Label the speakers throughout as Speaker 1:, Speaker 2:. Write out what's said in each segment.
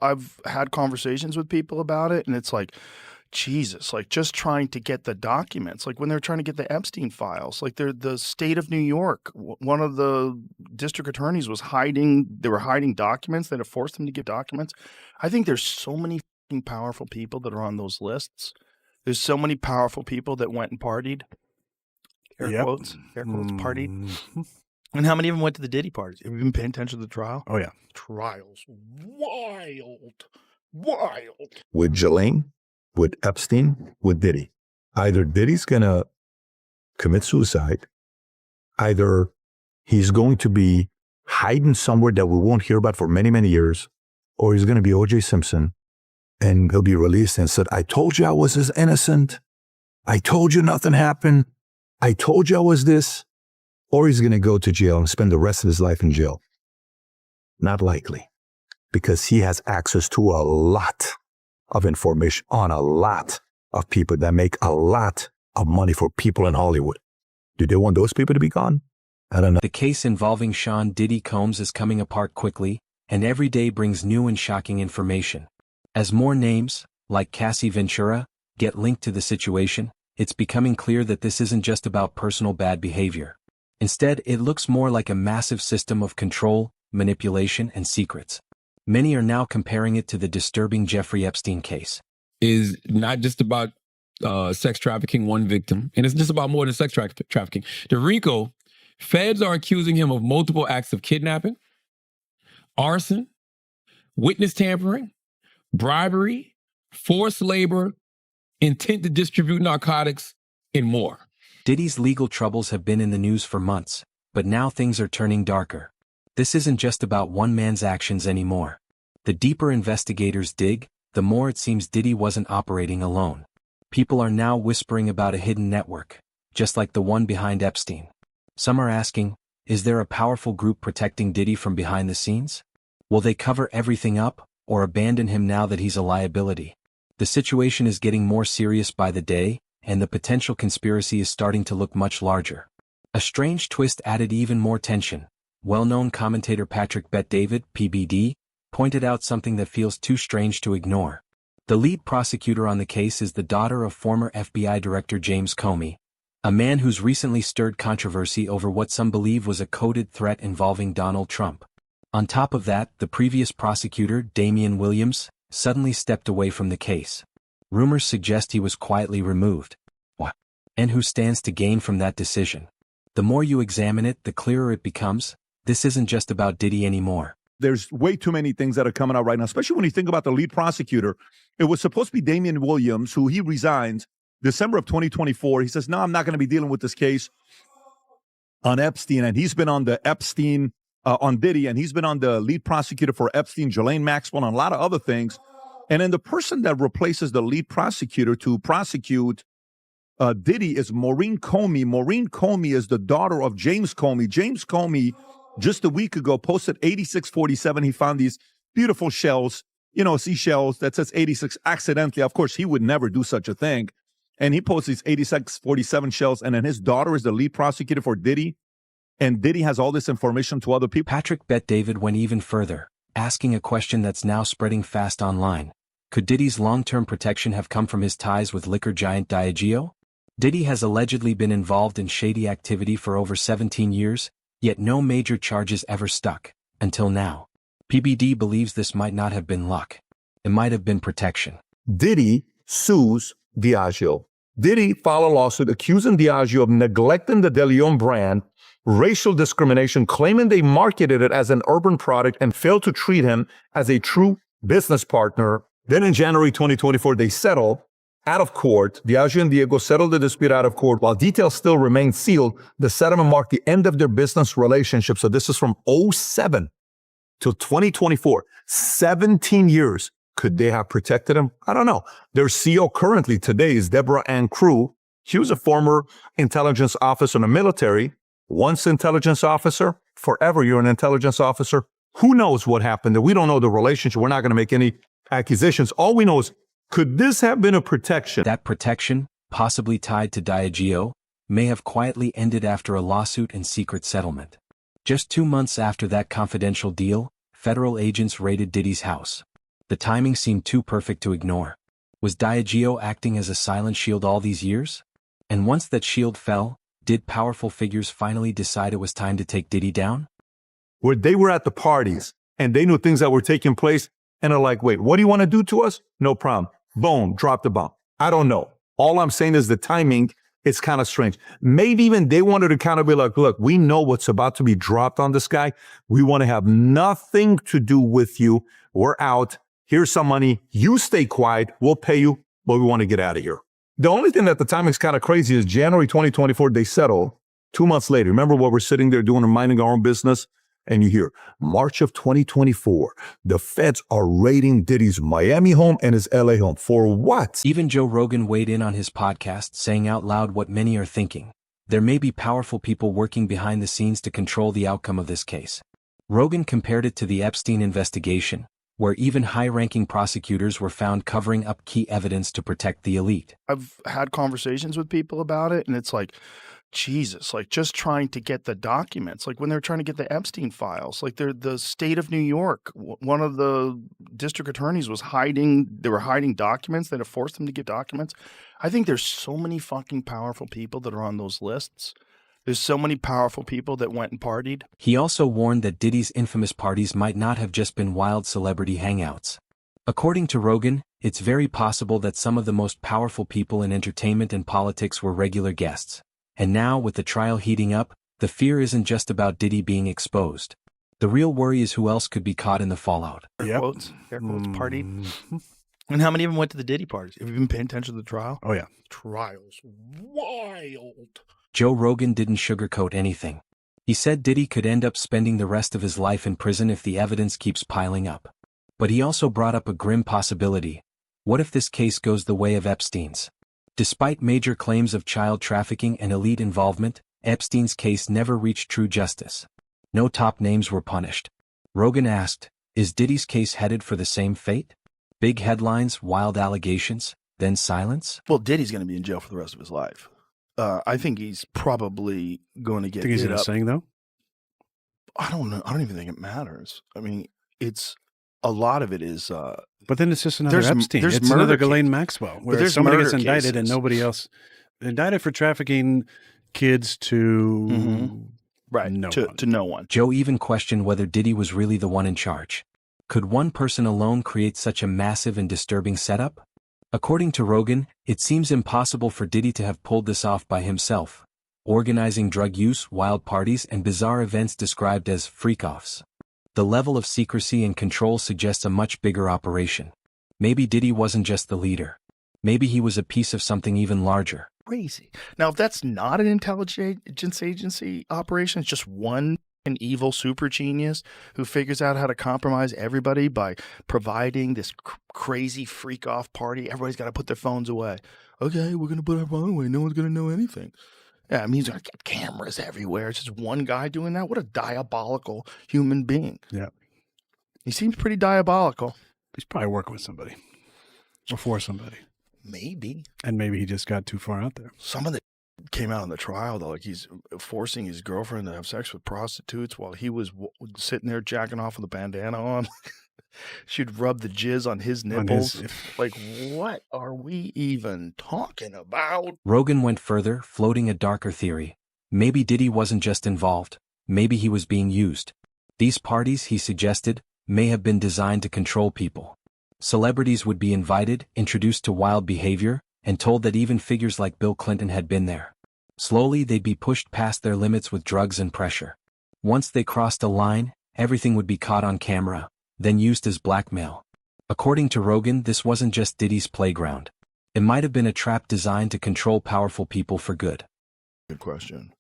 Speaker 1: I've had conversations with people about it, and it's like, Jesus, like just trying to get the documents, like when they're trying to get the Epstein files, like they're the state of New York. One of the district attorneys was hiding, they were hiding documents that have forced them to give documents. I think there's so many fucking powerful people that are on those lists. There's so many powerful people that went and partied. Air quotes, partied. And how many of them went to the Diddy parties? Have you been paying attention to the trial?
Speaker 2: Oh, yeah.
Speaker 1: Trials. Wild.
Speaker 3: With Jelaine, with Epstein, with Diddy. Either Diddy's going to commit suicide, either he's going to be hiding somewhere that we won't hear about for many, many years, or he's going to be O.J. Simpson, and he'll be released and said, I told you I was as innocent. I told you nothing happened. I told you I was this. Or he's going to go to jail and spend the rest of his life in jail. Not likely, because he has access to a lot of information on a lot of people that make a lot of money for people in Hollywood. Do they want those people to be gone? I don't know.
Speaker 4: The case involving Sean Diddy Combs is coming apart quickly, and every day brings new and shocking information. As more names, like Cassie Ventura, get linked to the situation, it's becoming clear that this isn't just about personal bad behavior. Instead, it looks more like a massive system of control, manipulation, and secrets. Many are now comparing it to the disturbing Jeffrey Epstein case.
Speaker 5: Is not just about sex trafficking, one victim, and it's just about more than sex trafficking. The RICO, feds are accusing him of multiple acts of kidnapping, arson, witness tampering, bribery, forced labor, intent to distribute narcotics, and more.
Speaker 4: Diddy's legal troubles have been in the news for months, but now things are turning darker. This isn't just about one man's actions anymore. The deeper investigators dig, the more it seems Diddy wasn't operating alone. People are now whispering about a hidden network, just like the one behind Epstein. Some are asking, is there a powerful group protecting Diddy from behind the scenes? Will they cover everything up, or abandon him now that he's a liability? The situation is getting more serious by the day, and the potential conspiracy is starting to look much larger. A strange twist added even more tension. Well-known commentator Patrick Bet-David, PBD, pointed out something that feels too strange to ignore. The lead prosecutor on the case is the daughter of former FBI Director James Comey, a man who's recently stirred controversy over what some believe was a coded threat involving Donald Trump. On top of that, the previous prosecutor, Damian Williams, suddenly stepped away from the case. Rumors suggest he was quietly removed. What? And who stands to gain from that decision? The more you examine it, the clearer it becomes. This isn't just about Diddy anymore.
Speaker 2: There's way too many things that are coming out right now, especially when you think about the lead prosecutor. It was supposed to be Damian Williams, who he resigns December of 2024. He says, no, I'm not going to be dealing with this case on Epstein. And he's been on the Epstein, on Diddy, and he's been on the lead prosecutor for Epstein, Ghislaine Maxwell, and a lot of other things. And then the person that replaces the lead prosecutor to prosecute Diddy is Maureen Comey. Maureen Comey is the daughter of James Comey. James Comey, just a week ago, posted 8647. He found these beautiful shells, seashells that says 86 accidentally. Of course, he would never do such a thing. And he posts these 8647 shells. And then his daughter is the lead prosecutor for Diddy. And Diddy has all this information to other people.
Speaker 4: Patrick Bet-David went even further, asking a question that's now spreading fast online. Could Diddy's long-term protection have come from his ties with liquor giant Diageo? Diddy has allegedly been involved in shady activity for over 17 years, yet no major charges ever stuck, until now. PBD believes this might not have been luck. It might have been protection.
Speaker 3: Diddy sues Diageo. Diddy filed a lawsuit accusing Diageo of neglecting the De Leon brand, racial discrimination, claiming they marketed it as an urban product and failed to treat him as a true business partner. Then in January 2024, they settled out of court. Diageo and Diego settled the dispute out of court. While details still remain sealed, the settlement marked the end of their business relationship. So this is from 2007 till 2024. 17 years. Could they have protected him? I don't know. Their CEO currently today is Deborah Ann Crew. She was a former intelligence officer in the military. Once intelligence officer, forever you're an intelligence officer. Who knows what happened? We don't know the relationship. We're not going to make any accusations. All we know is, could this have been a protection?
Speaker 4: That protection, possibly tied to Diageo, may have quietly ended after a lawsuit and secret settlement. Just 2 months after that confidential deal, federal agents raided Diddy's house. The timing seemed too perfect to ignore. Was Diageo acting as a silent shield all these years? And once that shield fell, did powerful figures finally decide it was time to take Diddy down?
Speaker 3: Where they were at the parties and they knew things that were taking place and are like, wait, what do you want to do to us? No problem. Boom, drop the bomb. I don't know. All I'm saying is the timing is kind of strange. Maybe even they wanted to kind of be like, look, we know what's about to be dropped on this guy. We want to have nothing to do with you. We're out. Here's some money. You stay quiet. We'll pay you, but we want to get out of here. The only thing that the timing's kind of crazy is January 2024, they settle. 2 months later, remember what we're sitting there doing and minding our own business? And you hear, March of 2024, the feds are raiding Diddy's Miami home and his LA home. For what?
Speaker 4: Even Joe Rogan weighed in on his podcast, saying out loud what many are thinking. There may be powerful people working behind the scenes to control the outcome of this case. Rogan compared it to the Epstein investigation, where even high-ranking prosecutors were found covering up key evidence to protect the elite.
Speaker 1: I've had conversations with people about it, and it's like, Jesus, like just trying to get the documents, like when they're trying to get the Epstein files, like the state of New York, one of the district attorneys was they were hiding documents that have forced them to give documents. I think there's so many fucking powerful people that are on those lists. There's so many powerful people that went and partied.
Speaker 4: He also warned that Diddy's infamous parties might not have just been wild celebrity hangouts. According to Rogan, it's very possible that some of the most powerful people in entertainment and politics were regular guests. And now, with the trial heating up, the fear isn't just about Diddy being exposed. The real worry is who else could be caught in the fallout.
Speaker 1: Air quotes, partied. And how many of them went to the Diddy parties? Have you been paying attention to the trial?
Speaker 6: Oh, yeah.
Speaker 1: Trial's wild.
Speaker 4: Joe Rogan didn't sugarcoat anything. He said Diddy could end up spending the rest of his life in prison if the evidence keeps piling up. But he also brought up a grim possibility. What if this case goes the way of Epstein's? Despite major claims of child trafficking and elite involvement, Epstein's case never reached true justice. No top names were punished. Rogan asked, is Diddy's case headed for the same fate? Big headlines, wild allegations, then silence?
Speaker 1: Well, Diddy's going to be in jail for the rest of his life. I think he's probably going to get
Speaker 6: Think he's
Speaker 1: hit
Speaker 6: going to
Speaker 1: up.
Speaker 6: sing, though?
Speaker 1: I don't know. I don't even think it matters. I mean, it's a lot of it is.
Speaker 6: But then it's just another
Speaker 1: There's-
Speaker 6: Epstein.
Speaker 1: there's
Speaker 6: It's another
Speaker 1: murder
Speaker 6: Ghislaine
Speaker 1: cases.
Speaker 6: Maxwell,
Speaker 1: But
Speaker 6: where
Speaker 1: there's
Speaker 6: somebody gets
Speaker 1: murder
Speaker 6: indicted and
Speaker 1: cases.
Speaker 6: nobody else. Indicted for trafficking kids to
Speaker 1: right
Speaker 6: no
Speaker 1: to
Speaker 6: one.
Speaker 1: no one.
Speaker 4: Joe even questioned whether Diddy was really the one in charge. Could one person alone create such a massive and disturbing setup? According to Rogan, it seems impossible for Diddy to have pulled this off by himself, organizing drug use, wild parties, and bizarre events described as freak-offs. The level of secrecy and control suggests a much bigger operation. Maybe Diddy wasn't just the leader. Maybe he was a piece of something even larger.
Speaker 1: Crazy. Now, if that's not an intelligence agency operation, it's just an evil super genius who figures out how to compromise everybody by providing this crazy freak off party. Everybody's got to put their phones away. Okay, we're going to put our phone away. No one's going to know anything. Yeah, I mean, he's going to get cameras everywhere. It's just one guy doing that. What a diabolical human being.
Speaker 6: Yeah.
Speaker 1: He seems pretty diabolical.
Speaker 6: He's probably working with somebody or for somebody.
Speaker 1: Maybe.
Speaker 6: And maybe he just got too far out there.
Speaker 1: Some of the came out in the trial, though, like he's forcing his girlfriend to have sex with prostitutes while he was sitting there jacking off with a bandana on. She'd rub the jizz on his nipples. Like, what are we even talking about?
Speaker 4: Rogan went further, floating a darker theory. Maybe Diddy wasn't just involved. Maybe he was being used. These parties, he suggested, may have been designed to control people. Celebrities would be invited, introduced to wild behavior, and told that even figures like Bill Clinton had been there. Slowly, they'd be pushed past their limits with drugs and pressure. Once they crossed a line, everything would be caught on camera, then used as blackmail. According to Rogan, this wasn't just Diddy's playground. It might have been a trap designed to control powerful people for good.
Speaker 1: Good question.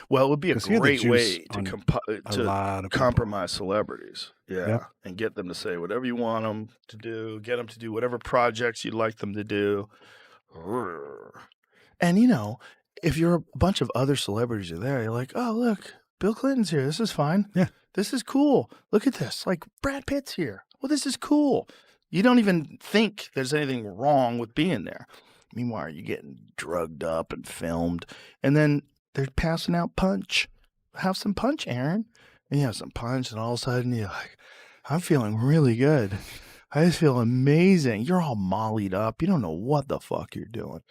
Speaker 1: Well, it would be a
Speaker 6: 'Cause he had the
Speaker 1: great way
Speaker 6: juice
Speaker 1: to
Speaker 6: on a lot of people.
Speaker 1: compromise celebrities. Yeah.
Speaker 6: Yep.
Speaker 1: And get them to say whatever you want them to do, get them to do whatever projects you'd like them to do. And, you know, if you're a bunch of other celebrities are there, you're like, oh, look, Bill Clinton's here. This is fine.
Speaker 6: Yeah.
Speaker 1: This is cool. Look at this. Like, Brad Pitt's here. Well, this is cool. You don't even think there's anything wrong with being there. Meanwhile, you're getting drugged up and filmed. And then they're passing out punch. Have some punch, Aaron. And you have some punch, and all of a sudden you're like, I'm feeling really good. I just feel amazing. You're all mollied up. You don't know what the fuck you're doing.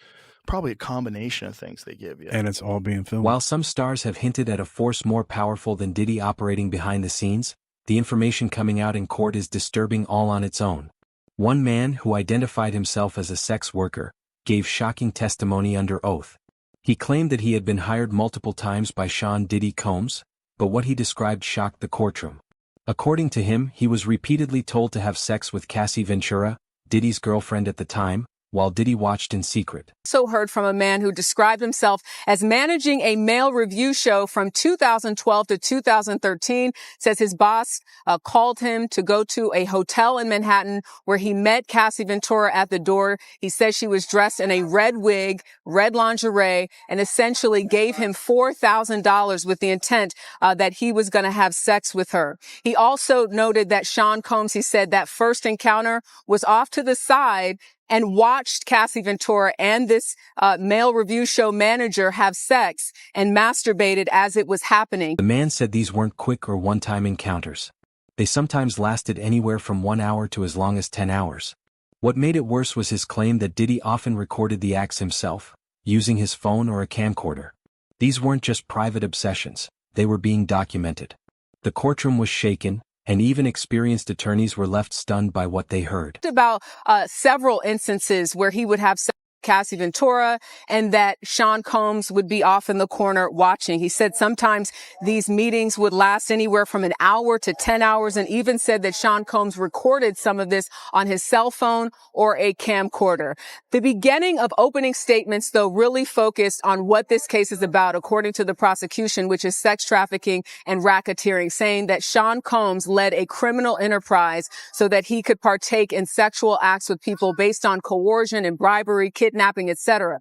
Speaker 1: Probably a combination of things they give you.
Speaker 6: And it's all being filmed.
Speaker 4: While some stars have hinted at a force more powerful than Diddy operating behind the scenes, the information coming out in court is disturbing all on its own. One man, who identified himself as a sex worker, gave shocking testimony under oath. He claimed that he had been hired multiple times by Sean Diddy Combs, but what he described shocked the courtroom. According to him, he was repeatedly told to have sex with Cassie Ventura, Diddy's girlfriend at the time, while Diddy watched in secret.
Speaker 7: Also heard from a man who described himself as managing a male review show from 2012 to 2013, says his boss called him to go to a hotel in Manhattan where he met Cassie Ventura at the door. He says she was dressed in a red wig, red lingerie, and essentially gave him $4,000 with the intent that he was going to have sex with her. He also noted that Sean Combs, he said that first encounter was off to the side and watched Cassie Ventura and this male review show manager have sex and masturbated as it was happening.
Speaker 4: The man said these weren't quick or one-time encounters. They sometimes lasted anywhere from 1 hour to as long as 10 hours. What made it worse was his claim that Diddy often recorded the acts himself, using his phone or a camcorder. These weren't just private obsessions, they were being documented. The courtroom was shaken, and even experienced attorneys were left stunned by what they heard.
Speaker 7: About several instances where he would have sex with Cassie Ventura and that Sean Combs would be off in the corner watching. He said sometimes these meetings would last anywhere from an hour to 10 hours, and even said that Sean Combs recorded some of this on his cell phone or a camcorder. The beginning of opening statements, though, really focused on what this case is about, according to the prosecution, which is sex trafficking and racketeering, saying that Sean Combs led a criminal enterprise so that he could partake in sexual acts with people based on coercion and bribery, kidnapping, etc.